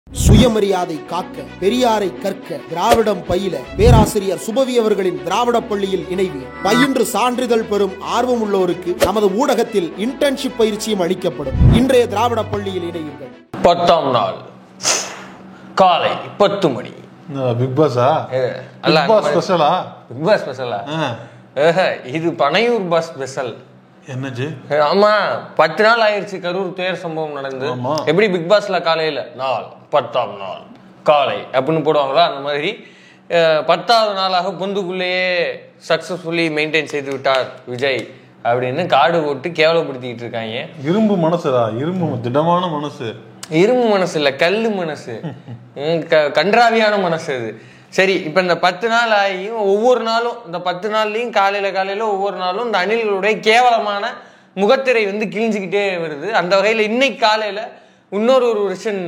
சுயமரியாதை காக்க, பெரியாரை கற்க, திராவிடம் பயில பேராசிரியர் சுபவி அவர்களின் திராவிட பள்ளியில் இணைவீர். பயின்று சான்றிதழ் பெறும் ஆர்வம் உள்ளோருக்கு நமது ஊடகத்தில் இன்டர்ன்ஷிப் பயிற்சியும் அளிக்கப்படும். இன்றைய திராவிட பள்ளியில் இணையுங்கள். 10ஆம் நாள் காலை 10 மணி. பிக் பாஸா? பிக் பாஸ் ஸ்பெஷலா? பிக் பாஸ் ஸ்பெஷலா? இது பனையூர் பாஸ் ஸ்பெஷல். என்னச்சு? ஆமா, 10 நாள் ஆயிடுச்சு கரூர் துயர் சம்பவம் நடந்து. எப்படி பிக் பாஸ்ல காலையில நாள் 10ஆம் நாள் காலை அப்படின்னு போடுவாங்களா, அந்த மாதிரி 10வது நாளாக பொந்துக்குள்ளேயே சக்சஸ்ஃபுல்லி மெயின்டைன் செய்து விட்டார் விஜய் அப்படின்னு காடு போட்டு கேவலப்படுத்திக்கிட்டு இருக்காங்க. இரும்பு மனசுடா, இரும்பு திடமான மனசு. இரும்பு மனசு இல்ல, கல்லு மனசு, கன்றாவியான மனசு அது. சரி, இப்ப இந்த 10 நாள் ஆகியும் ஒவ்வொரு நாளும் இந்த 10 நாள்லயும் காலையில ஒவ்வொரு நாளும் இந்த அணில்களுடைய கேவலமான முகத்திரை வந்து கிழிஞ்சுக்கிட்டே வருது. அந்த வகையில இன்னைக்கு காலையில இன்னொரு வெர்ஷன்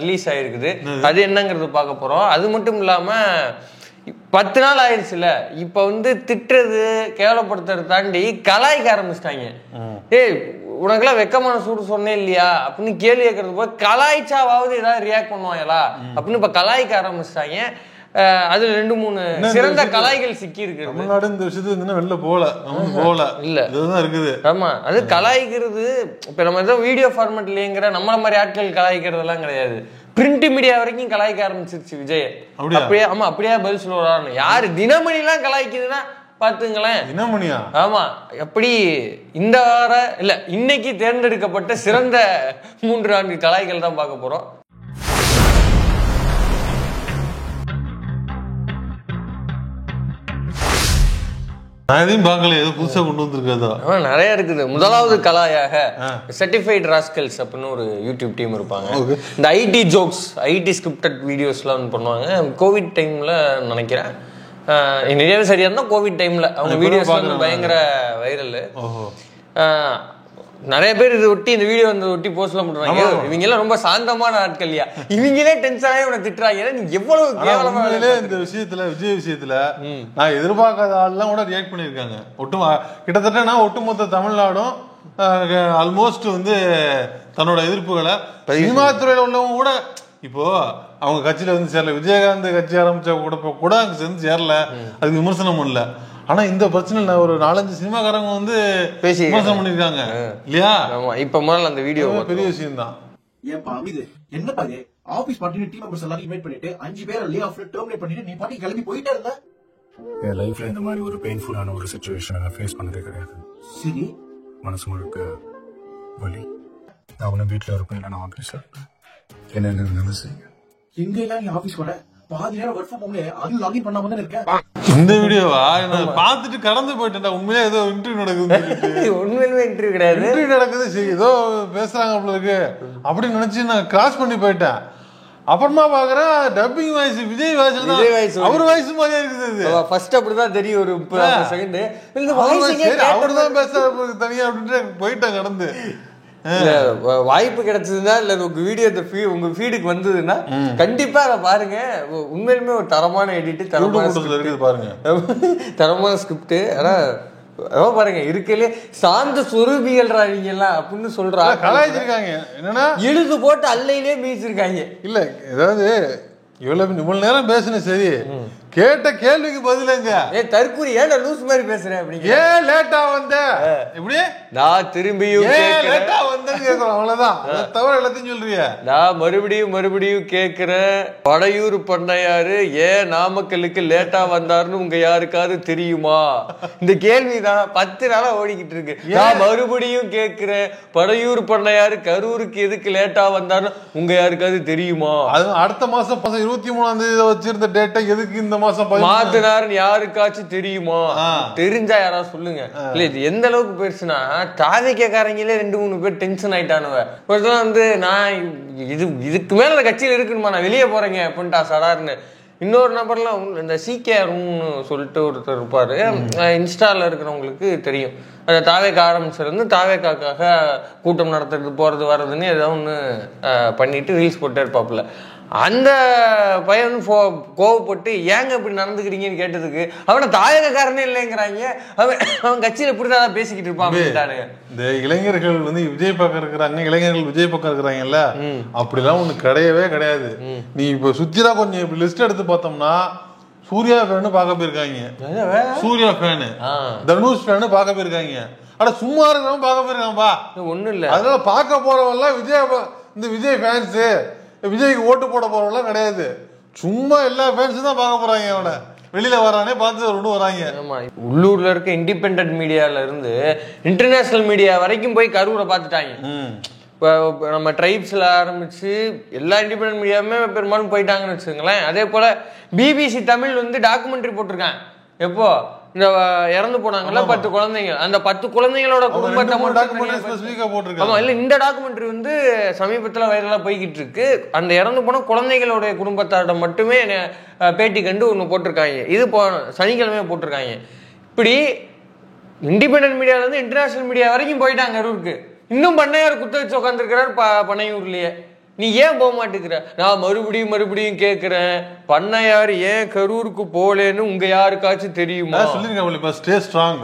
ரிலீஸ் ஆயிருக்குது. அது என்னங்கிறது பார்க்க போறோம். அது மட்டும் இல்லாம 10 நாள் ஆயிடுச்சுல, இப்ப வந்து திட்டுறது கேவலப்படுத்துறது தாண்டி கலாய்க்க ஆரம்பிச்சிட்டாங்க. உனக்கெல்லாம் வெக்கமான சூடு சொன்னேன் இல்லையா அப்படின்னு கேள்வி கேட்கறது போது கலாய்ச்சாவது ஏதாவது ரியாக்ட் பண்ணுவாங்களா அப்படின்னு இப்ப கலாய்க்க ஆரம்பிச்சிட்டாங்க. அதுல 2-3 சிறந்த கலாய்கள் சிக்கி இருக்கு. தமிழ்நாடு இந்த விஷயத்துல வெளில போல இல்ல, இதுதான் இருக்குது. ஆமா, அது கலாய்க்கிறது. இப்ப நம்ம ஏதோ வீடியோ ஃபார்மேட் இல்லைங்கிற நம்மள மாதிரி ஆட்கள் கலாய்க்கிறது எல்லாம் கிடையாது. பிரிண்ட் மீடியா வரைக்கும் கலாய்க்க ஆரம்பிச்சிருச்சு விஜய். அப்படியே ஆமா, அப்படியே பதில் சொல்லுவாரு. யாரு தினமணி எல்லாம் கலாய்க்குதுன்னா பாத்துங்களேன். தினமணியா? ஆமா, எப்படி இந்த வார இல்ல இன்னைக்கு தேர்ந்தெடுக்கப்பட்ட சிறந்த 3-4 கலாய்கள் தான் பார்க்க போறோம். நான் எதையும் பார்க்கல, ஏதோ புதுசா கொண்டு வந்திருக்காதா? நிறைய இருக்குது. முதலாவது கலாயாக சர்டிஃபைட் ராஸ்கல்ஸ் அப்படின்னு ஒரு யூடியூப் டீம் இருப்பாங்க. இந்த ஐடி ஜோக்ஸ், ஐடி ஸ்கிரிப்டட் வீடியோஸ்லாம் பண்ணுவாங்க. கோவிட் டைம்ல நினைக்கிறேன், நிறையவே சரியா இருந்தா கோவிட் டைம்ல அவங்க வீடியோஸ் வந்து பயங்கர வைரல். நிறைய பேர் இது ஒட்டி இந்த வீடியோ வந்து ஒட்டி போஸ்ட்லாம் பண்றாங்க. இவங்க எல்லாம் ரொம்ப சாந்தமான ஆட்கள்யா, இவங்களே டென்ஷனாவே உன திட்டுறாங்க. நீ எவ்வளவு கேவலமா இந்த விஷயத்துல, விஜய் விஷயத்துல நான் எதிர்பார்க்காத ஆள்லாம் கூட ரியாக்ட் பண்ணிருக்காங்க. கிட்டத்தட்ட நான் ஒட்டுமொத்த தமிழ்நாடும் ஆல்மோஸ்ட் வந்து தன்னோட எதிர்ப்புகளை சினிமா துறையில உள்ளவங்க கூட இப்போ அவங்க கட்சியில வந்து சேரல. விஜயகாந்த் கட்சி ஆரம்பிச்ச கூட அங்க சேர்ந்து சேரல, அதுக்கு விமர்சனம் பண்ணல. ஆனா இந்த பிரச்சனை ஒரு 4-5 சினிமாக்காரங்க வந்து பேசி விமர்சனம் பண்ணிருக்காங்க இல்லையா? இப்ப முதல்ல அந்த வீடியோ பெரிய விஷயம் தான். ஏன்பா இது என்னப்பா இது? ஆபீஸ் பார்ட்டி டீம் மெம்பர்ஸ் எல்லாரும் இன்வைட் பண்ணிட்டு 5 பேரை லே ஆஃப்ல டெர்மினேட் பண்ணிட்டு நீ பாட்டி கிளம்பி போயிட்டே இருந்த. என் லைஃப்ல இந்த மாதிரி ஒரு பெயின்ஃபுல்லான ஒரு சிச்சுவேஷனை நான் ஃபேஸ் பண்ணதே கிடையாது. சரி, மனசு முழுக்க வலி. நான் உன வீட்டுல இருப்பேன், இல்லை நான் ஆபீஸ்ல என்ன நினைச்சீங்க? எங்க எல்லாம் நீ ஆபீஸ் வர பாதி நேரம் ஒர்க் ஃப்ரம் ஹோம்ல அது லாகின் பண்ணாம தான் இருக்கேன். இந்த வீடியோவா நான் பார்த்துட்டு கடந்து போயிட்டேன். உண்மையிலே ஏதோ இன்டர்வியூ நடக்குது. உண்மையிலுமே இன்டர்வியூ கிடையாது, இன்டர்வியூ நடக்குது. சரி, ஏதோ பேசுறாங்க அப்படி இருக்கு அப்படின்னு நினைச்சு நான் கிராஸ் பண்ணி போயிட்டேன். அப்புறமா பாக்குறேன் டப்பிங் வாய்ஸ் விஜய் வாய்ஸ்ல தான், அவர் வாய்ஸ் மாதிரியே இருக்குது. ஃபர்ஸ்ட் அப்படிதான் தெரியும், ஒரு 30 செகண்ட் அவர்தான் பேசுற தனியா அப்படின்ட்டு போயிட்டேன் கடந்து. வாய்ப்பு கிடைச்சதுன்னா இல்ல உங்க வீடியோ உங்க ஃபீடுக்கு வந்ததுன்னா கண்டிப்பா அதை பாருங்க. உண்மையிலுமே ஒரு தரமான எடிட், தரமான ஸ்கிரிப்ட். ஆனா பாருங்க, இருக்கலே சாந்த சொரூபிகள் எல்லாம் அப்படின்னு சொல்றாங்க, கலாய்ச்சிருக்காங்க. என்னன்னா எழுது போட்டு அல்லையிலே மீச்சிருக்காங்க. இல்ல ஏதாவது இவ்வளவு நேரம் பேசுன, சரி கேட்ட கேள்விக்கு பதிலுங்க. தற்கூரி ஏன் லூஸ் மாதிரி பேசுறேன் அப்படிங்க, ஏன் லேட்டா வந்த இப்படி நான் திரும்பியும் லேட்டா வந்தேன்னு கேக்குறோம். அவ்வளவுதான், தவிர எல்லாத்தையும் சொல்றிய. நான் மறுபடியும் கேக்குறேன், படையூர் பண்ணையாரு ஏன் நாமக்கலுக்கு லேட்டா வந்தாருன்னு உங்க யாருக்காவது தெரியுமா? இந்த கேள்விதான் 10 நாளா ஓடிக்கிட்டு இருக்கு. நான் மறுபடியும் கேக்குறேன், படையூர் பண்ணையாரு கரூருக்கு எதுக்கு லேட்டா வந்தாருன்னு உங்க யாருக்காவது தெரியுமா? அது அடுத்த மாசம் 23ஆம் தேதி வச்சிருந்த டேட்டை எதுக்கு இந்த மாத்தினாருன்னு யாருக்காச்சும் தெரியுமா? தெரிஞ்சா யாராவது சொல்லுங்க. இல்ல இது எந்த அளவுக்கு பெருசுனா, தாவிக்காரங்களே 2-3 பேர் டென்ஷன் ஆயிட்டானுவ. ஒருத்தர் வந்து நான் இதுக்கு மேல அந்த கட்சியில இருக்குமா, நான் வெளியே போறேங்க அப்படின்ட்டா சடார்னு. இன்னொரு நபர்லாம் இந்த CKRன்னு சொல்லிட்டு ஒருத்தர் இருப்பாரு, இன்ஸ்டால இருக்கிறவங்களுக்கு தெரியும். அந்த தாவேக்கா ஆரம்பிச்சிருந்து தாவேக்காக்காக கூட்டம் நடத்துறது போறது வர்றதுன்னு ஏதோ ஒன்று பண்ணிட்டு ரீல்ஸ் போட்டே இருப்பாப்புல. அந்த பையன் வந்து கோவப்பட்டு ஏங்க இப்படி நடந்துக்கிறீங்கன்னு கேட்டதுக்கு அவனை தாயகக்காரனே இல்லைங்கிறாங்க, அவன் கட்சியில இப்படிதான் பேசிக்கிட்டு இருப்பான். இந்த இளைஞர்கள் வந்து விஜய் பக்கம் இருக்கிறாங்க, இளைஞர்கள் விஜய் பக்கம் இருக்கிறாங்கல்ல, அப்படிலாம் ஒண்ணு கிடையவே கிடையாது. நீ இப்ப சுத்திரா கொஞ்சம் இப்படி லிஸ்ட் எடுத்து பார்த்தோம்னா சூர்யா ஃபேனு பார்க்க போயிருக்காங்க, சூர்யா ஃபேனு, தனுஷ் ஃபேனு பார்க்க போயிருக்காங்க. ஆனா சும்மா இருக்கிறவன் பார்க்க போயிருக்கான்பா, ஒண்ணும் இல்ல. அதனால பார்க்க போறவெல்லாம் இந்த விஜய் ஃபேன்ஸ், விஜய்க்கு ஓட்டு போட போறவெல்லாம் கிடையாது. சும்மா எல்லா ஃபேன்ஸும் தான் பார்க்க போறாங்க. அவனை வெளியில வரானே பார்த்து ஒன்று வராங்க. ஆமா, உள்ளூர்ல இருக்க இண்டிபெண்டன்ட் மீடியால இருந்து இன்டர்நேஷனல் மீடியா வரைக்கும் போய் கரூரை பார்த்துட்டாங்க. இப்போ நம்ம ட்ரைப்ஸ்ல ஆரம்பிச்சு எல்லா இண்டிபெண்டன்ட் மீடியாவுமே பெரும்பாலும் போயிட்டாங்கன்னு வச்சுக்கோங்களேன். அதே போல பிபிசி தமிழ் வந்து டாக்குமெண்ட்ரி போட்டிருக்காங்க. எப்போ இந்த இறந்து போனாங்கல்ல 10 குழந்தைங்க, அந்த 10 குழந்தைங்களோட குடும்பத்தை ஆமா இல்ல இந்த டாக்குமெண்ட்ரி வந்து சமீபத்துல வைரலா போய்கிட்டு இருக்கு. அந்த இறந்து போன குழந்தைகளுடைய குடும்பத்தாரிடம் மட்டுமே பேட்டி கண்டு ஒண்ணு போட்டிருக்காங்க. இது சனிக்கிழமையே போட்டிருக்காங்க. இப்படி இண்டிபெண்டன்ட் மீடியால இருந்து இன்டர்நேஷனல் மீடியா வரைக்கும் போயிட்டாங்க கரூருக்கு. இன்னும் பண்ணையார் குத்த வச்சு உட்காந்துருக்கிறார் பனையூர்லயே. நீ ஏன் போக மாட்டேங்கிற? நான் மறுபடியும் கேட்கிறேன், பண்ணையார் ஏன் கரூருக்கு போலேன்னு உங்க யாருக்காச்சும் தெரியுமா? சொல்லிருக்கேன், ஸ்டே ஸ்ட்ராங்.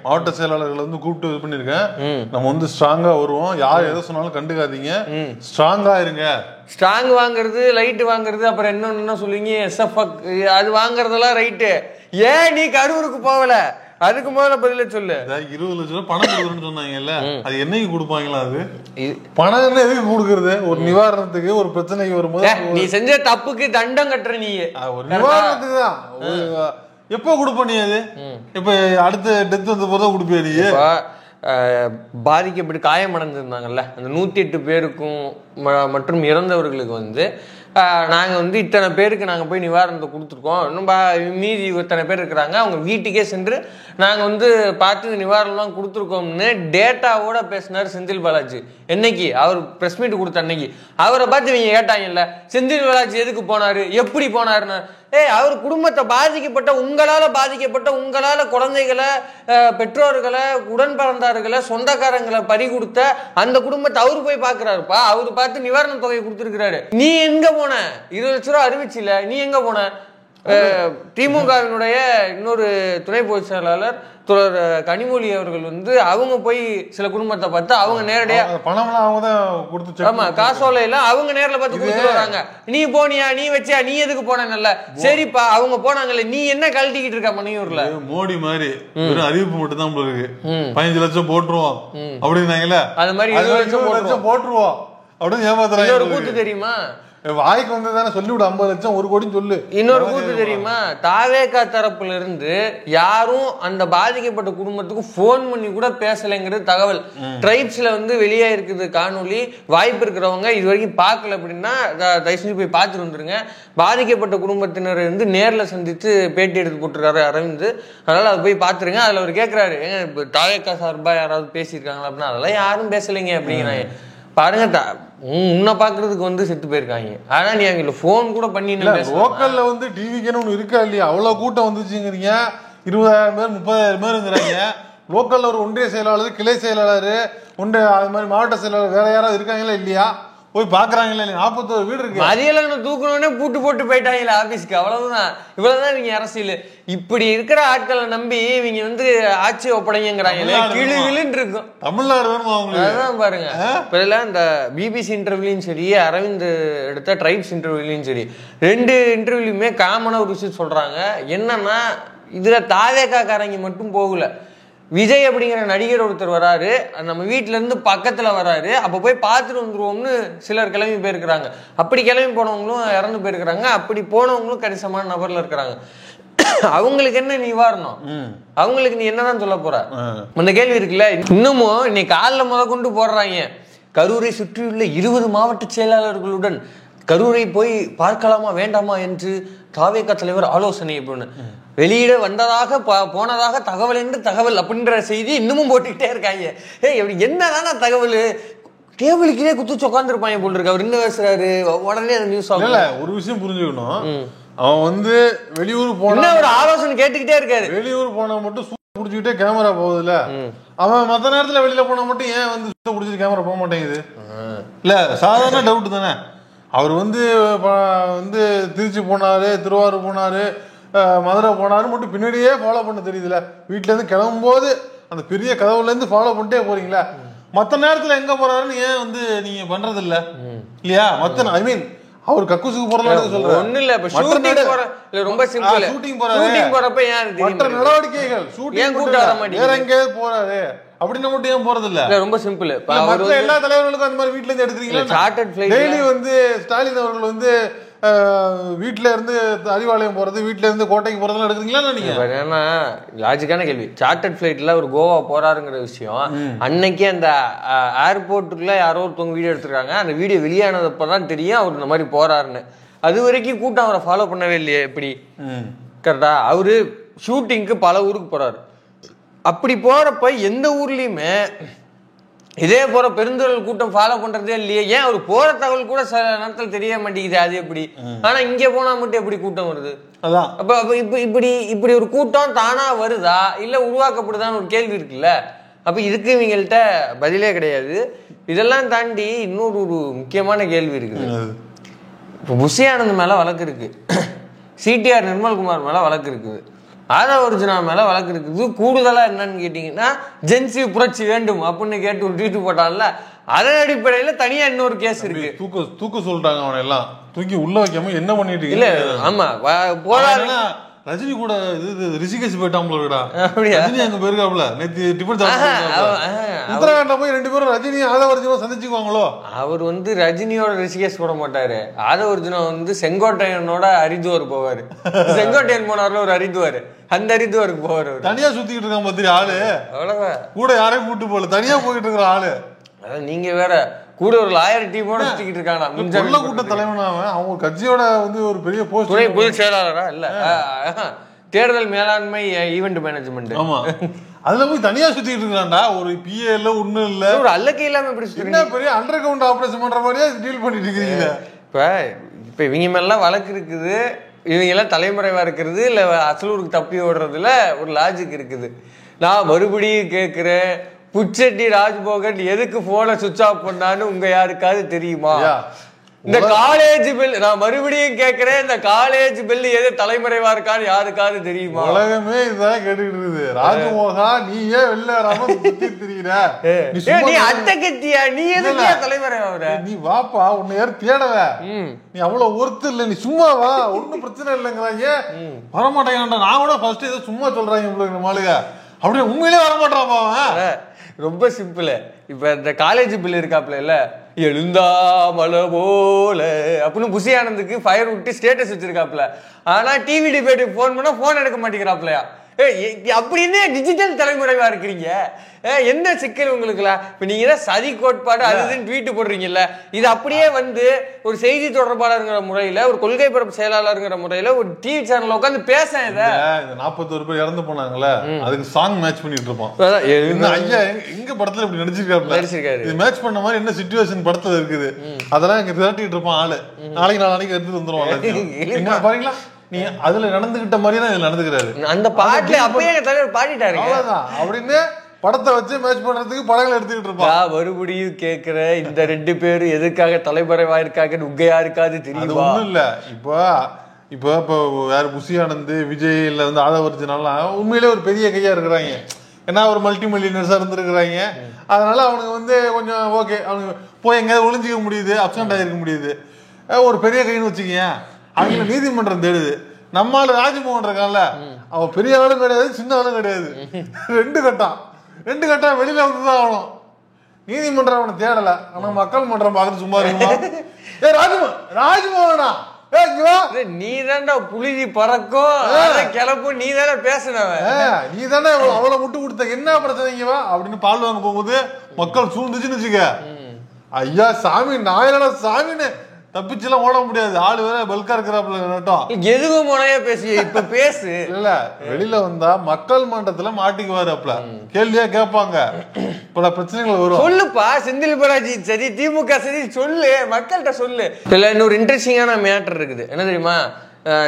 மாவட்ட செயலாளர்கள் வந்து கூப்பிட்டு இது பண்ணிருக்கேன், நம்ம வந்து ஸ்ட்ராங்கா வருவோம், யார் எதை சொன்னாலும் கண்டுக்காதீங்க, ஸ்ட்ராங்கா இருங்க. ஸ்ட்ராங் வாங்குறது, லைட் வாங்குறது, அப்புறம் என்ன சொல்லுவீங்க எஸ்எஃப் அது வாங்குறதெல்லாம் ரைட்டு. ஏன் நீ கரூருக்கு போகல? அதுக்கு முதல்ல பதில சொல்லு. 20 லட்சம் பணம் கொடுக்குறேன்னு சொன்னாங்கல்ல, அது என்னைக்கு கொடுப்பாங்களா? அது பணம் என்ன எதுக்கு கொடுக்கறது? ஒரு நிவாரணத்துக்கு, ஒரு பிரச்சனைக்கு வரும்போது நீ செஞ்ச தப்புக்கு தண்டம் கட்டுற, நீ ஒரு நிவாரணத்துக்கு தான். எப்ப கொடுப்ப நீ? அது இப்ப அடுத்த டெத் வந்த போதுதான் கொடுப்பியா நீ? பாதிக்கப்பட்டு காயமடைஞ்சிருந்தாங்கல்ல அந்த 108 பேருக்கும் மற்றும் இறந்தவர்களுக்கு வந்து நாங்கள் வந்து இத்தனை பேருக்கு நாங்கள் போய் நிவாரணத்தை கொடுத்துருக்கோம், இன்னும் மீதி இத்தனை பேர் இருக்கிறாங்க, அவங்க வீட்டுக்கே சென்று நாங்கள் வந்து பார்த்து நிவாரணம்லாம் கொடுத்துருக்கோம்னு டேட்டாவோட பேசினார் செந்தில் பாலாஜி. என்னைக்கு அவர் ப்ரெஸ் மீட் கொடுத்த அன்னைக்கு அவரை பார்த்து இவங்க கேட்டாங்கல்ல, செந்தில் பாலாஜி எதுக்கு போனாரு, எப்படி போனாருன்னு. அவர் குடும்பத்தை பாதிக்கப்பட்ட உங்களால குழந்தைகளை, பெற்றோர்களை, உடன் பிறந்தார்களை, சொந்தக்காரங்களை பறி கொடுத்த அந்த குடும்பத்தை அவரு போய் பாக்குறாருப்பா. அவரு பார்த்து நிவாரண தொகையை கொடுத்துருக்கிறாரு. நீ எங்க போன? 20 லட்ச ரூபா அறிவிச்சில, நீ எங்க போன? திமுகவினுடைய இன்னொரு துணை பொதுச் செயலாளர் கனிமொழி அவர்கள் வந்து அவங்க போய் சில குடும்பத்தை பார்த்து அவங்க நேரடியா காசோலையில அவங்க நேரில் பார்த்து கொடுத்துட்டு வராங்க. நீ போனியா, நீ வச்சியா, நீ எதுக்கு போன? சரிப்பா அவங்க போனாங்கல்ல, நீ என்ன கழட்டிக்கிட்டு இருக்க மணியூர்ல? மோடி மாதிரி அறிவிப்பு மட்டும் தான் இருக்கு, 15 லட்சம் போட்டுருவோம் அப்படின்னாங்கல்ல, அது மாதிரி 20 லட்சம் போட்டுருவோம் அப்படின்னு ஏமாத்துறாங்க. ஒரு கூத்து தெரியுமா? வாய்க்கு வந்ததானே சொல்லிவிடு, 50 லட்சம் 1 கோடி சொல்லு. இன்னொரு கூத்து தெரியுமா? தாவேகா தரப்புல இருந்து யாரும் அந்த பாதிக்கப்பட்ட குடும்பத்துக்கு போன் பண்ணி கூட பேசலைங்கிறது தகவல். ட்ரைப்ஸ்ல வந்து வெளியே இருக்குது காணொலி. வாய்ப்பு இருக்கிறவங்க இது வரைக்கும் பார்க்கல அப்படின்னா தயவு செஞ்சு போய் பார்த்துட்டு வந்துருங்க. பாதிக்கப்பட்ட குடும்பத்தினர் வந்து நேர்ல சந்தித்து பேட்டி எடுத்து போட்டிருக்காரு அரவிந்த், அதனால அதை போய் பார்த்துருங்க. அதுல அவர் கேட்கிறாரு, ஏங்க தாவேகா சார்பா யாராவது பேசியிருக்காங்களா அப்படின்னா, அதெல்லாம் யாரும் பேசலைங்க அப்படிங்கிறாங்க. பாருங்க, உன்னை பாக்குறதுக்கு வந்து செத்து போயிருக்காங்க, ஆனா நீ அங்க போன் கூட பண்ணி லோக்கல்ல வந்து டிவிக்குன்னு ஒண்ணு இருக்கா இல்லையா? அவ்வளவு கூட்டம் வந்துச்சுங்கிறீங்க, 20,000 பேர் 30,000 பேர் இருக்கிறாங்க. லோக்கல்ல ஒரு ஒன்றிய செயலாளர், கிளை செயலாளர், அது மாதிரி மாவட்ட செயலாளர் வேற யாராவது இருக்காங்களா இல்லையா? போய் பாக்குறாங்களா இல்லையா? 41 வீடு இருக்கு. மதியம் தூக்கணும்னே பூட்டு போட்டு போயிட்டாங்களே ஆபீஸ்க்கு, அவ்வளவுதான். இவ்வளவுதான் இவங்க அரசியல். இப்படி இருக்கிற ஆட்களை நம்பி இவங்க வந்து ஆட்சி ஒப்படைங்கிறாங்களே, கிளுகிளுன்னு இருக்கும். தமிழ்நாடு வேணுமா அவங்களுக்கு? அதான் பாருங்க, இப்ப இந்த பிபிசி இன்டர்வியூலையும் சரி, அரவிந்த் எடுத்த ட்ரைப்ஸ் இன்டர்வியூலையும் சரி, 2 இன்டர்வியூலையுமே காமனா ஒரு விஷயம் சொல்றாங்க. என்னன்னா, இதுல தாவேக்காரங்க மட்டும் போகல, விஜய் அப்படிங்கிற நடிகர் ஒருத்தர் வராரு, நம்ம வீட்டுல இருந்து பக்கத்துல வராரு, அப்ப போய் பார்த்துட்டு வந்துருவோம்னு சிலர் கிளம்பி போயிருக்கிறாங்க. அப்படி கிளம்பி போனவங்களும் இறந்து போயிருக்கிறாங்க. அப்படி போனவங்களும் கணிசமான நபர்ல இருக்கிறாங்க. அவங்களுக்கு என்ன நிவாரணம்? அவங்களுக்கு நீ என்னதான் சொல்ல போற? அந்த கேள்வி இருக்குல்ல. இன்னமும் இன்னைக்கு காலில் முத கொண்டு போடுறாங்க, கரூரை சுற்றியுள்ள 20 மாவட்ட செயலாளர்களுடன் கரூரை போய் பார்க்கலாமா வேண்டாமா என்று தாவேகா தலைவர் ஆலோசனை அப்படின்னு வெளியிட வந்ததாக போனதாக தகவல் என்று தகவல் அப்படின்ற செய்தி இன்னமும் போட்டுக்கிட்டே இருக்காங்க. என்னதான தகவல்? டேபிளுக்கே குத்து உட்காந்துருப்பாங்க போல் இருக்கு. அவர் என்ன பேசுறாரு உடனே அந்த நியூஸ் ஆகல. ஒரு விஷயம் புரிஞ்சுக்கணும், அவன் வந்து வெளியூர் போன ஒரு ஆலோசனை கேட்டுக்கிட்டே இருக்காரு. வெளியூர் போனா மட்டும் புடிச்சுக்கிட்டே கேமரா போகுதுல்ல, அவன் மத்த நேரத்துல வெளியில போனா மட்டும் ஏன் வந்து புடிச்சிட்டு கேமரா போக மாட்டேங்குது? இல்ல சாதாரண டவுட் தானே. அவர் வந்து திருச்சி போனாரு, திருவாரூர் போனாரு, மதுரை போனாரு மட்டும் பின்னாடியே ஃபாலோ பண்ண தெரியுதுல. வீட்டுல இருந்து கிளம்பும் போது அந்த பெரிய கதவுல இருந்து ஃபாலோ பண்ணிட்டே போறீங்களா? மத்த நேரத்துல எங்க போறாருன்னு ஏன் வந்து நீங்க பண்றது இல்ல இல்லையா? மத்த ஐ மீன் அவர் கக்கூசுக்கு போறதுன்னு சொல்றேன். ஒண்ணு இல்ல, இப்ப ஷூட்டிங் போற இல்ல ரொம்ப சிம்பிள். ஷூட்டிங் போறப்ப ஏன் மற்ற நடவடிக்கைகள் ஷூட்டிங் கூட்ட வர மாட்டேங்குது, வேற எங்கேயாவது போறாரு அப்படின்னு மட்டும் ஏன் போறது இல்ல? ரொம்ப சிம்பிள். மற்ற எல்லா தலைவர்களுக்கும் அந்த மாதிரி வீட்டுல இருந்து எடுத்துறீங்களா? சார்ட்டர்ட் ஃளைட் டெய்லி வந்து ஸ்டாலின் அவர்கள் வந்து வீட்டுல இருந்து அறிவாலயம் போறது, வீட்டுல இருந்து கோட்டைக்கு போறதெல்லாம் எடுக்கிறீங்களா நீங்க? ஏன்னா லாஜிக்கான கேள்வி. சார்ட்டர்ட் ஃபிளைட்ல ஒரு கோவா போறாருங்கிற விஷயம் அன்னைக்கு அந்த ஏர்போர்ட்டுக்குள்ள யாரோ ஒருத்தவங்க வீடியோ எடுத்துருக்காங்க. அந்த வீடியோ வெளியானதப்பதான் தெரியும் அவர் இந்த மாதிரி போறாருன்னு. அது வரைக்கும் கூட்டம் அவரை ஃபாலோ பண்ணவே இல்லையே. எப்படி கரெக்டா? அவரு ஷூட்டிங்க்கு பல ஊருக்கு போறாரு. அப்படி போறப்ப எந்த ஊர்லயுமே இதே போற பெருந்தொழில் கூட்டம் ஃபாலோ பண்றதே இல்லையே. ஏன் அவர் போற தகவல் கூட சில நேரத்தில் தெரிய மாட்டேங்குது. அது எப்படி? ஆனா இங்க போனா மட்டும் எப்படி கூட்டம் வருது? அதான் அப்ப இப்படி ஒரு கூட்டம் தானா வருதா இல்ல உருவாக்கப்படுதான்னு ஒரு கேள்வி இருக்குல்ல. அப்ப இதுக்கு இவங்கள்ட்ட பதிலே கிடையாது. இதெல்லாம் தாண்டி இன்னொரு ஒரு முக்கியமான கேள்வி இருக்குது. இப்போ புஷி ஆனந்த் மேல வழக்கு இருக்கு, சிடிஆர் நிர்மல்குமார் மேல வழக்கு இருக்குது, ஆதவ அர்ஜுனா மேல வழக்கு இருக்குது. கூடுதலா என்னன்னு கேட்டீங்கன்னா ஜென்சி புரட்சி வேண்டும் அப்படின்னு கேட்டு ஒரு ட்வீட் போட்டான்ல, அதன் அடிப்படையில தனியா இன்னொரு கேஸ் இருக்கு. தூக்க சொல்லிட்டாங்க. அவனை எல்லாம் தூக்கி உள்ள வைக்காம என்ன பண்ணிட்டு இல்ல. ஆமா போறாரு. ரஜினி கூட ரிஷிகேஷ் போயிட்டாங்களா? ரஜினி அங்க போயிருக்காப்ல நேத்து டிபன் உத்தரகாண்ட்ல போய் 2 பேரும் ரஜினி ஆதவ அர்ஜுனா சந்திச்சுக்குவாங்களோ? அவர் வந்து ரஜினியோட ரிஷிகேஷ் போட மாட்டாரு. ஆதவ அர்ஜுனா வந்து செங்கோட்டையனோட ஹரித்வார் போவாரு. செங்கோட்டையன் போனார்ல ஒரு ஹரித்வார், அந்த ஹரித்வாருக்கு போவாரு. தனியா சுத்திக்கிட்டு இருக்கான் பத்திரி ஆளு. அவ்வளவுதான், கூட யாரையும் கூட்டு போல தனியா போயிட்டு இருக்கிற ஆளு. அதான் நீங்க வேற கூட ஒரு லாயர் டீமோட சுத்திக்கிட்டு இருக்கானா? முன்ன கூட்ட தலைவனாவ அவங்க கட்சியோட வந்து ஒரு பெரிய போஸ்ட், துணை பொதுச் செயலாளரா இல்ல தேர்தல் மேலாண்மை ஈவென்ட் மேனேஜ்மெண்ட். ஆமா, அதுல போய் தனியா சுத்திட்டு இருக்கான்டா. ஒரு பிஏ இல்ல ஒண்ணும் இல்ல, ஒரு அல்லக்கே இல்லாம எப்படி என்ன பெரிய அண்டர் கிரவுண்ட் ஆபரேஷன் பண்ற மாதிரியே டீல் பண்ணிட்டு இருக்கீங்க. இப்ப இவங்க மேலாம் வழக்கு இருக்குது, இவங்க எல்லாம் தலைமுறைவா இருக்கிறது இல்ல அசலூருக்கு தப்பி ஓடுறதுல ஒரு லாஜிக் இருக்குது. நான் மறுபடியும் கேட்கிறேன், புச்செட்டி ராஜ்மோகன் எதுக்கு போனை சுவிட்ச் ஆஃப் பண்ணான்னு உங்க யாருக்காவது தெரியுமா? இந்த காலேஜ் பில், நான் மறுபடியும் கேட்கிறேன், இந்த காலேஜ் பில் எது தலைமுறைவா இருக்கான்னு யாருக்காவது தெரியுமா? உலகமே இதான் கேட்டுக்கிட்டு இருக்குது. ராஜ்மோகா நீ ஏன் வெளில வராம தெரியுற? நீ அட்டை கத்தியா? நீ எதுக்கு தலைமுறைவா? நீ வாப்பா, உன்னை யாரும் தேடவ, நீ அவ்வளவு ஒருத்தர் இல்ல, நீ சும்மா வா, ஒன்னும் பிரச்சனை இல்லைங்கிறாங்க. வரமாட்டேங்கடா. நான் கூட ஃபர்ஸ்ட் ஏதோ சும்மா சொல்றாங்க உங்களுக்கு மாளுக, அப்படியே உண்மையிலே வரமாட்டாப்பா. ரொம்ப சிம்பிள். இப்ப இந்த காலேஜ் பில் இருக்காப்ல இல்ல, எழுந்தா மலை போல அப்படின்னு புஷி ஆனந்துக்கு ஃபயர் விட்டு ஸ்டேட்டஸ் வச்சிருக்காப்ல. ஆனா டிவி டிபேட்டுக்கு போன் பண்ணா போன் எடுக்க மாட்டேங்கிறாப்லையா? அப்படின்னு டிஜிட்டல் தலைமுறைவா இருக்கிறீங்க. என்ன சிக்கல் உங்களுக்குல? இப்ப நீங்க தான் சதி கோட்பாடு அதுன்னு ட்வீட் போடுறீங்கல்ல, இது அப்படியே வந்து ஒரு செய்தி தொடர்பாளருங்கிற முறையில, ஒரு கொள்கை பரப்பு செயலாளருங்கிற முறையில ஒரு டிவி சேனல் உட்காந்து பேச, இத 41 பேர் இறந்து போனாங்கல்ல, அதுக்கு சாங் மேட்ச் பண்ணிட்டு இருப்போம். ஐயா எங்க படத்துல இப்படி நடிச்சிருக்காரு, இது மேட்ச் பண்ண மாதிரி என்ன சிச்சுவேஷன் படத்துல இருக்குது, அதெல்லாம் இங்க திரட்டிட்டு இருப்பான் ஆளு. நாளைக்கு நாளைக்கு எடுத்துட்டு வந்துருவாங்க. பாருங்களா, நீ அதுல நடந்துகிட்ட மாதிரி தான் இதுல நடந்துக்கிறாரு. அந்த பாட்டுல அப்பயே தலைவர் பாடிட்டாரு. அவ்வளவுதான் அப்படின்னு படத்தை வச்சு மேட்ச் பண்றதுக்கு படங்களை எடுத்துக்கிட்டு இருப்பான். மறுபடியும் கேட்கிற, இந்த 2 பேர் எதுக்காக தலைமறைவா இருக்காங்க உங்க யாருக்காவது தெரியும்? ஒண்ணும் இல்ல. இப்போ யாரு புஷி ஆனந்த், விஜய் இல்ல வந்து ஆதவ அர்ஜுனாலாம் உண்மையிலே ஒரு பெரிய கையா இருக்கிறாங்க. ஏன்னா ஒரு மல்டி மில்லியனர்ஸா இருந்திருக்கிறாங்க. அதனால அவனுக்கு வந்து கொஞ்சம் ஓகே, அவனுக்கு போய் எங்கேயாவது ஒளிஞ்சிக்க முடியுது, அப்சண்ட் ஆகிருக்க முடியுது. ஒரு பெரிய கைன்னு வச்சுக்கீங்க, அவங்க நீதிமன்றம் தேடுது. நம்மால ராஜ்மோகன் இருக்கான்ல, அவன் பெரிய ஆளும் கிடையாது, சின்ன ஆளும் கிடையாது, 2 கட்டம் வெளியில வந்துதான் ஆகணும். நீதிமன்றம் அவனை தேடல, ஆனா மக்கள் மன்றம் பாக்குறது சும்மா இருக்குமா? ராஜ்மோகனா நீ தான்டா புலிதி பறக்கும் கிளப்பும், நீ தானே பேசினவன், நீ தானே அவ்வளவு முட்டு கொடுத்த, என்ன பிரச்சனைங்கவா அப்படின்னு பால் வாங்க போகும்போது மக்கள் சூழ்ந்துச்சுன்னு வச்சுக்க, ஐயா சாமி நாயனடா சாமின்னு தப்பிச்சுலாம் ஓட முடியாது. ஆளு வேற பல்கா இருக்கிறாப்ல, எதுவும் முனைய பேசி இப்ப பேசு இல்ல. வெளியில வந்தா மக்கள் மன்றத்துல மாட்டிக்குவாரு. அப்பல கேள்வியா கேட்பாங்க, பல பிரச்சனைகள் வரும். சொல்லுப்பா, செந்தில் பாலாஜி சரி, திமுக சரி, சொல்லு, மக்கள்கிட்ட சொல்லு. இல்ல இன்னொரு இன்ட்ரெஸ்டிங்கான மேட்டர் இருக்குது. என்ன தெரியுமா?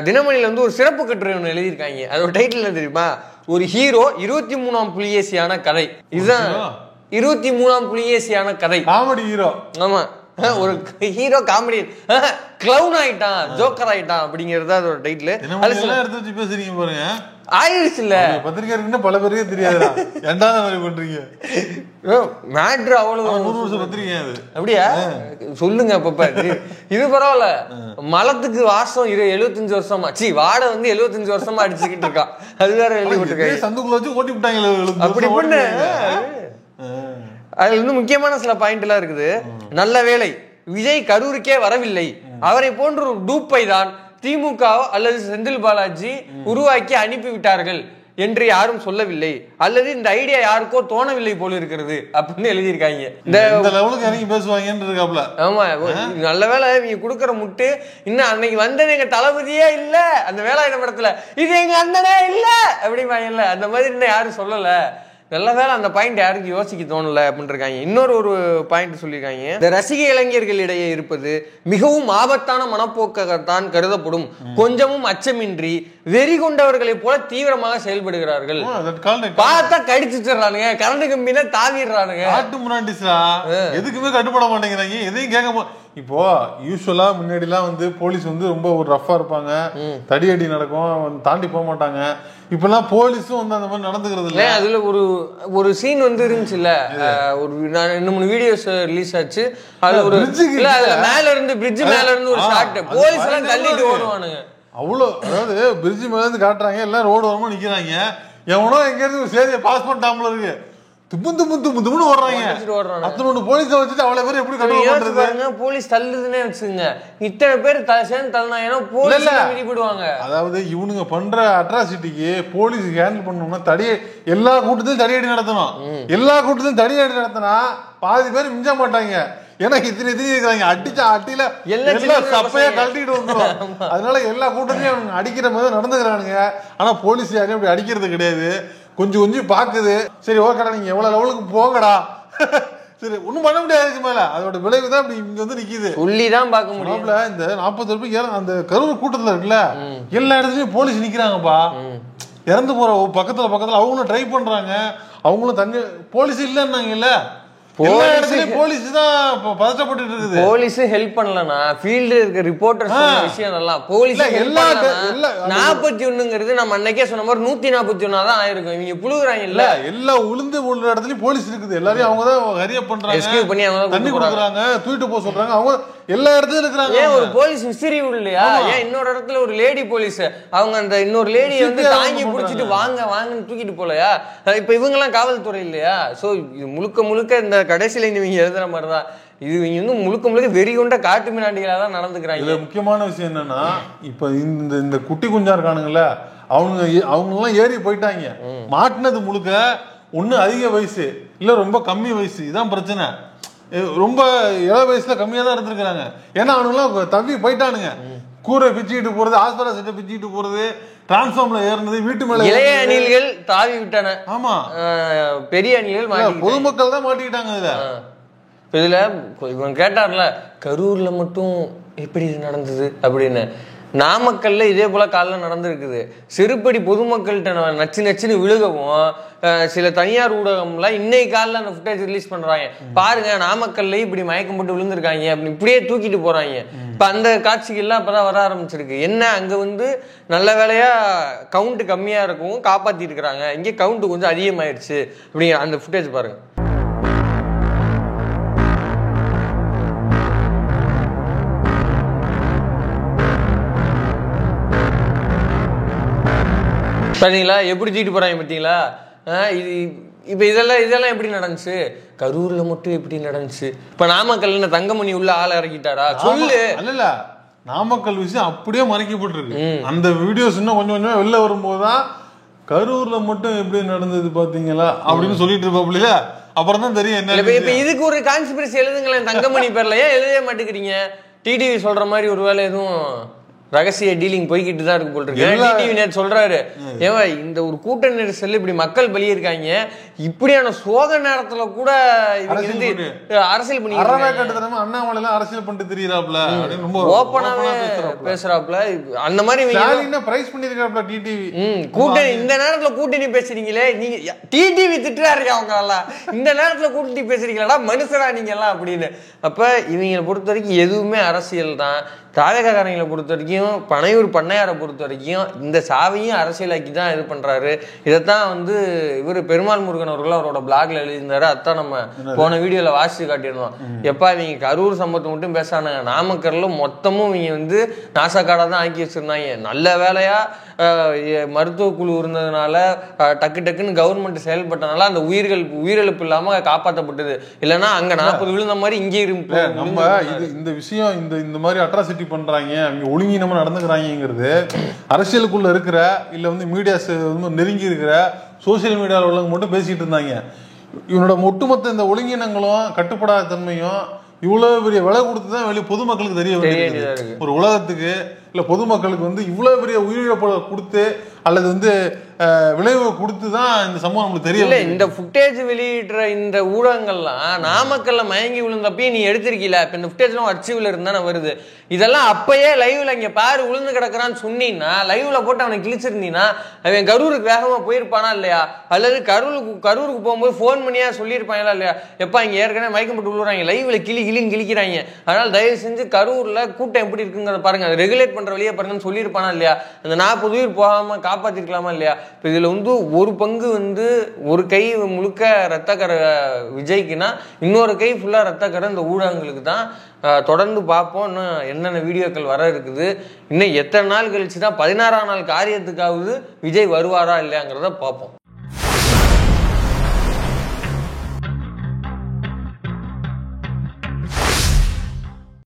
தினமணியில வந்து ஒரு சிறப்பு கட்டுரை ஒன்று எழுதியிருக்காங்க. அதோட டைட்டில் என்ன தெரியுமா? ஒரு ஹீரோ 23ஆம் புலிகேசியான கதை. இதுதான் 23ஆம் புலிகேசியான கதை. Comedy hero. ஆமா, ஒரு ஹீரோ காமெடி கிளவுன் ஆயிட்டான், ஜோக்கர் ஆயிட்டான் அப்படிங்கறது அதோட டைட்டில். எடுத்து வச்சு பேசுறீங்க பாருங்க. ஆயிடுச்சு இல்ல, பத்திரிக்கை பல பேருக்கே தெரியாது. ரெண்டாவது மாதிரி பண்றீங்க மேட்ரு அவ்வளவு. 100 வருஷம் பத்திரிக்கை அது. அப்படியா? சொல்லுங்க அப்பப்ப. இது பரவாயில்ல, மலத்துக்கு வாசம் 75 வருஷமா, வாடை வந்து 75 வருஷமா அடிச்சுக்கிட்டு இருக்கான். அது வேற எழுதிவிட்டுருக்காங்க. சந்துக்குள்ள வச்சு ஓட்டி விட்டாங்க அப்படி பண்ணு. அதுல இருந்து முக்கியமான சில பாயிண்ட் எல்லாம் இருக்குது. நல்ல வேளை விஜய் கரூருக்கே வரவில்லை. அவரை போன்ற ஒரு டூப்பை தான் திமுக அல்லது செந்தில் பாலாஜி உருவாக்கி அனுப்பிவிட்டார்கள் என்று யாரும் சொல்லவில்லை, அல்லது இந்த ஐடியா யாருக்கோ தோணவில்லை போல இருக்கிறது அப்படின்னு எழுதியிருக்காங்க. இந்த லெவலுக்கு இறங்கி பேசுவாங்க. ஆமா, நல்ல வேலை இவங்க கொடுக்குற முட்டு. இன்னும் அன்னைக்கு வந்தது எங்க தளபதியே இல்ல, அந்த வேலாயுத படத்துல இது எங்க அண்ணனே இல்ல அப்படிவாங்கல்ல, அந்த மாதிரி இன்னும் யாரும் சொல்லல. நல்ல வேலை அந்த பாயிண்ட் யாருக்கு யோசிக்க தோணல அப்படின்னு இருக்காங்க. இன்னொரு பாயிண்ட் சொல்லியிருக்காங்க. இந்த ரசிக இளைஞர்களிடையே இருப்பது மிகவும் ஆபத்தான மனப்போக்காகத்தான் கருதப்படும். கொஞ்சமும் அச்சமின்றி வெறி கொண்டவர்களை போல தீவிரமாக செயல்படுகிறார்கள். பார்த்தா கடிச்சுறானுங்க, கரண்ட் கம்பினா தாவிடுறானுங்க. எதுக்குமே கட்டுப்பட மாட்டேங்கிறாங்க, எதையும் கேட்க. இப்போ யூஸ்வலா முன்னாடி எல்லாம் வந்து போலீஸ் வந்து ரொம்ப ஒரு ரஃபா இருப்பாங்க, தடியடி நடக்கும், தாண்டி போக மாட்டாங்க. இப்பெல்லாம் போலீஸும் வந்து அந்த மாதிரி நடந்துக்கிறது இல்ல. அதுல ஒரு சீன் வந்து இருந்துச்சு இல்ல, ஒரு 2-3 வீடியோஸ் ரிலீஸ் ஆச்சு. அது ஒரு மேல இருந்து பிரிட்ஜ் மேல இருந்து ஒரு ஷாட், போலீஸ் எல்லாம் தள்ளிட்டு ஓடுவானுங்க. அவ்வளவு, அதாவது பிரிட்ஜ் மேல இருந்து காட்டுறாங்க, எல்லாம் ரோடு வரமா நிக்கிறாங்க. எவனோ எங்க இருந்து ஒரு சேதியை பாஸ் பண்ணிட்டாமல இருக்கு, தும்முன்னு ஓடுறாங்க. அத்தனோட போலீஸை வச்சுட்டு அவ்வளவு பேர் எப்படி கட்டுறது பாருங்க. போலீஸ் தள்ளுதுன்னே வச்சுங்க, இத்தனை பேர் சேர்ந்து தள்ளினாங்கன்னா போலீஸ் விடுவாங்க. அதாவது இவனுங்க பண்ற அட்ராசிட்டிக்கு போலீஸ் ஹேண்டில் பண்ணணும்னா எல்லா கூட்டத்திலும் தடியடி நடத்தணும். எல்லா கூட்டத்திலும் தடியடி நடத்தினா பாதி பேர் மிஞ்ச மாட்டாங்க. ஏன்னா இத்தனை இருக்கிறாங்க, அடிச்சா அட்டில எல்லாம் சப்பையா கழட்டிட்டு வந்துடும். அதனால எல்லா கூட்டத்திலையும் அவங்க அடிக்கிற மாதிரி நடந்துக்கிறானுங்க. ஆனா போலீஸ் யாரையும் அப்படி அடிக்கிறது கிடையாது, கொஞ்சம் கொஞ்சம் பாக்குது. சரி ஓகேடா, நீங்க எவ்வளவு லெவலுக்கு போங்கடா, சரி ஒண்ணும் பண்ண முடியாது மேல. அதோட விளைவுதான் இப்படி இங்க வந்து நிக்குது. சொல்லிதான் பார்க்க முடியும். இந்த 40 பேருக்கு அந்த கரூர் கூட்டத்துல இருக்குல்ல, எல்லா இடத்துலயும் போலீஸ் நிக்கிறாங்கப்பா. இறந்து போற பக்கத்துல அவங்களும் ட்ரை பண்றாங்க, அவங்களும் தண்ணி. போலீஸ் இல்லன்னாங்க இல்ல, போலீஸ் தான் பதட்டப்பட்டு இருக்குது. போலீஸ் ஹெல்ப் பண்ணலனா ஃபீல்ட்ல இருக்க ரிப்போர்ட்டர்ஸ் சொன்ன விஷயம் எல்லாம் போலீஸ் எல்லா 41ங்கிறது நம்ம அன்னைக்கே சொன்ன மாதிரி 141 தான் ஆயிருக்கும். இவங்க புழுகுறாங்க இல்ல, எல்லா உளுந்து உள்ள இடத்துலயும் போலீஸ் இருக்குது. எல்லாரையும் அவங்க தான் ஹரிய பண்றாங்க, எஸ்கியூப் பண்ணி அவங்க தண்ணி கொடுக்குறாங்க, தூக்கிட்டு போக சொல்றாங்க. அவங்க எல்லா இடத்துலயும் இருக்காங்க. ஏன் ஒரு போலீஸ் விசிறி இல்லையா? ஏன் இன்னொரு இடத்துல ஒரு லேடி போலீஸ் அவங்க அந்த இன்னொரு லேடியை வந்து தாங்கி பிடிச்சிட்டு வாங்கன்னு தூக்கிட்டு போலையா? இப்ப இவங்க எல்லாம் காவல்துறை இல்லையா? சோ முழுக்க இந்த கடைசியில இவங்க எழுதுற மாதிரிதான் இது. இவங்க வந்து முழுக்க வெறி கொண்ட காட்டு மிராண்டிகளா தான் நடந்துக்கிறாங்க. இதுல முக்கியமான விஷயம் என்னன்னா, இப்ப இந்த குட்டி குஞ்சா இருக்கானுங்கல்ல, அவங்க எல்லாம் ஏறி போயிட்டாங்க. மாட்டினது முழுக்க ஒண்ணு அதிக வயசு இல்ல ரொம்ப கம்மி வயசு. இதான் பிரச்சனை. ரொம்ப இள வயசுல கம்மியா தான் இருந்திருக்கிறாங்க. ஏன்னா அவனுங்களாம் தவி போயிட்டானுங்க. கூரை பிச்சுக்கிட்டு போறது, ஆஸ்பரா செட்டை பிச்சுக்கிட்டு போறது, டிரான்ஸ்ஃபார்ம்ல ஏறினது, வீட்டு மேல இளைய அணில்கள் தாவி விட்டன. ஆமா, பெரிய அணில்கள் பொதுமக்கள் தான் மாட்டிக்கிட்டாங்க. இதுல இவன் கேட்டார்ல, கரூர்ல மட்டும் எப்படி நடந்தது அப்படின்னு. நாமக்கல்ல இதே போல காலைல நடந்திருக்குது. செருப்படி பொதுமக்கள்கிட்ட நச்சுன்னு விழுகவும் சில தனியார் ஊடகம்லாம் இன்னைக்கு காலைல அந்த ஃபுட்டேஜ் ரிலீஸ் பண்றாங்க. பாருங்க, நாமக்கல்ல இப்படி மயக்கம் போட்டு விழுந்திருக்காங்க அப்படின்னு இப்படியே தூக்கிட்டு போறாங்க. இப்ப அந்த காட்சிகள் எல்லாம் இப்பதான் வர ஆரம்பிச்சிருக்கு. என்ன, அங்க வந்து நல்ல வேலையா கவுண்ட் கம்மியா இருக்கும், காப்பாத்திட்டு இருக்கிறாங்க. இங்கே கவுண்ட் கொஞ்சம் அதிகமாயிருச்சு அப்படிங்கிற அந்த ஃபுட்டேஜ் பாருங்க. பார்த்தீங்களா எப்படி தூக்கிட்டு போறாங்க? பார்த்தீங்களா? இது இப்ப இதெல்லாம் எப்படி நடந்துச்சு? கரூர்ல மட்டும் எப்படி நடந்துச்சு? இப்ப நாமக்கல்ல தங்கமணி உள்ள ஆளை இறக்கிட்டாரா சொல்லு. இல்ல, நாமக்கல் விஷயம் அப்படியே மறைக்கப்பட்டிருக்கு. அந்த வீடியோஸ் இன்னும் கொஞ்சம் கொஞ்சம் வெளில வரும்போதுதான் கரூர்ல மட்டும் எப்படி நடந்தது பாத்தீங்களா அப்படின்னு சொல்லிட்டு இருப்பாப்லையா, அப்புறம் தான் தெரியும் என்ன. இப்ப இதுக்கு ஒரு கான்ஸ்பிரசி எழுதுங்களேன் தங்கமணி பேர்ல. ஏன் எழுத மாட்டேங்கிறீங்க? டிடிவி சொல்ற மாதிரி ஒரு வேலை எதுவும் ரகசிய டீலிங் போய்கிட்டு தான் இருக்கு போல் இருக்கு. சொல்றாரு, ஏன் இந்த ஒரு கூட்ட நெரிசல் இப்படி மக்கள் பலி இருக்காங்க, இப்படியான சோக நேரத்துல கூட அரசியல் பண்ணி அண்ணாமலை அரசியல் பண்ணிட்டு தெரியுறாப்ல, ஓப்பனாவே பேசுறாப்ல. அந்த மாதிரி பிரைஸ் பண்ணிருக்காப்ல டிடிவி. கூட்டணி இந்த நேரத்துல கூட்டணி பேசுறீங்களே நீங்க, டிடிவி திட்டுறாரு அவங்க எல்லாம், இந்த நேரத்துல கூட்டணி பேசுறீங்களா மனுஷரா நீங்க எல்லாம் அப்படின்னு. அப்ப இவங்களை பொறுத்த வரைக்கும் எதுவுமே அரசியல் தான். தாவேகாரங்களை பொறுத்த வரைக்கும், பனையூர் பண்ணையாரை பொறுத்த வரைக்கும் இந்த சாவையும் அரசியலாக்கி தான் இது பண்றாரு. இதைத்தான் வந்து இவர் பெருமாள் முருகன் அவர்கள் அவரோட பிளாக்ல எழுதியிருந்தாரு. அதான் நம்ம போன வீடியோல வாசிச்சு காட்டியிருந்தோம். எப்பா இவங்க கரூர் சம்பவத்தை மட்டும் பேசானாங்க, நாமக்கல்ல மொத்தமும் இவங்க வந்து நாசாக்காடா தான் ஆக்கி வச்சிருந்தாங்க. நல்ல வேலையா மருத்துவ குழு இருந்ததுனால டக்கு டக்குன்னு கவர்மெண்ட் செயல்பட்டனால அந்த உயிரிழப்பு இல்லாம காப்பாற்றப்பட்டது. இல்லைன்னா அங்க 40 விழுந்த மாதிரி இங்கே நம்ம இந்த விஷயம் இந்த மாதிரி அட்ராசிட்டி பண்றாங்க, அவங்க ஒழுங்கினமா நடந்துக்கிறாங்கிறது அரசியலுக்குள்ள இருக்கிற இல்ல வந்து மீடியாஸ் நெருங்கி இருக்கிற சோசியல் மீடியாவில் உள்ளவங்க மட்டும் பேசிட்டு இருந்தாங்க. இவனோட ஒட்டுமொத்த இந்த ஒழுங்கினங்களும் கட்டுப்படாத தன்மையும் இவ்வளவு பெரிய விலை கொடுத்துதான் வெளியே பொதுமக்களுக்கு தெரிய வேண்டியது. ஒரு உலகத்துக்கு இல்ல பொதுமக்களுக்கு வந்து இவ்வளவு பெரிய உயிரிழப்பு கொடுத்து அல்லது வந்து விளைவு கொடுத்து தான் இந்த சம்பவம் நம்மளுக்கு தெரியல. இந்த ஃபுட்டேஜ் வெளியிடுற இந்த ஊடகங்கள்லாம் நாமக்கல்ல மயங்கி விழுந்தப்பயே நீ எடுத்திருக்கீல, இப்ப இந்த ஃபுட்டேஜ்லாம் அர்ச்சிவ்ல இருந்தானே வருது. இதெல்லாம் அப்பயே லைவ்ல இங்க பாரு விழுந்து கிடக்குறான்னு சொன்னீங்கன்னா, லைவ்ல போட்டு அவனை கிழிச்சிருந்தீங்கன்னா அவன் கரூருக்கு வேகமா போயிருப்பானா இல்லையா? அல்லது கரூருக்கு போகும்போது போன் பண்ணியா சொல்லியிருப்பாங்களா இல்லையா, எப்பா இங்க ஏற்கனவே மயக்கம் போட்டு விழுறாங்க, லைவ்ல கிளின்னு கிழிக்கிறாங்க, அதனால தயவு செஞ்சு கரூர்ல கூட்டம் எப்படி இருக்குங்கிறத பாருங்க, ரெகுலேட் பண்ற வழியை பாருங்கன்னு சொல்லியிருப்பானா இல்லையா? அந்த 40 உயிர் போகாம காப்பாத்திருக்கலாமா இல்லையா? இப்போ இதுல வந்து ஒரு பங்கு வந்து ஒரு கை முழுக்க ரத்தக்கரை விஜய்க்குன்னா இன்னொரு கை ஃபுல்லா ரத்தக்கரை இந்த ஊடகங்களுக்கு தான். தொடர்ந்து பார்ப்போம் இன்னும் என்னென்ன வீடியோக்கள் வர இருக்குது. இன்னும் எத்தனை நாள் கழிச்சுதான் 16ஆம் நாள் காரியத்துக்காவது விஜய் வருவாரா இல்லையாங்கிறத பார்ப்போம்.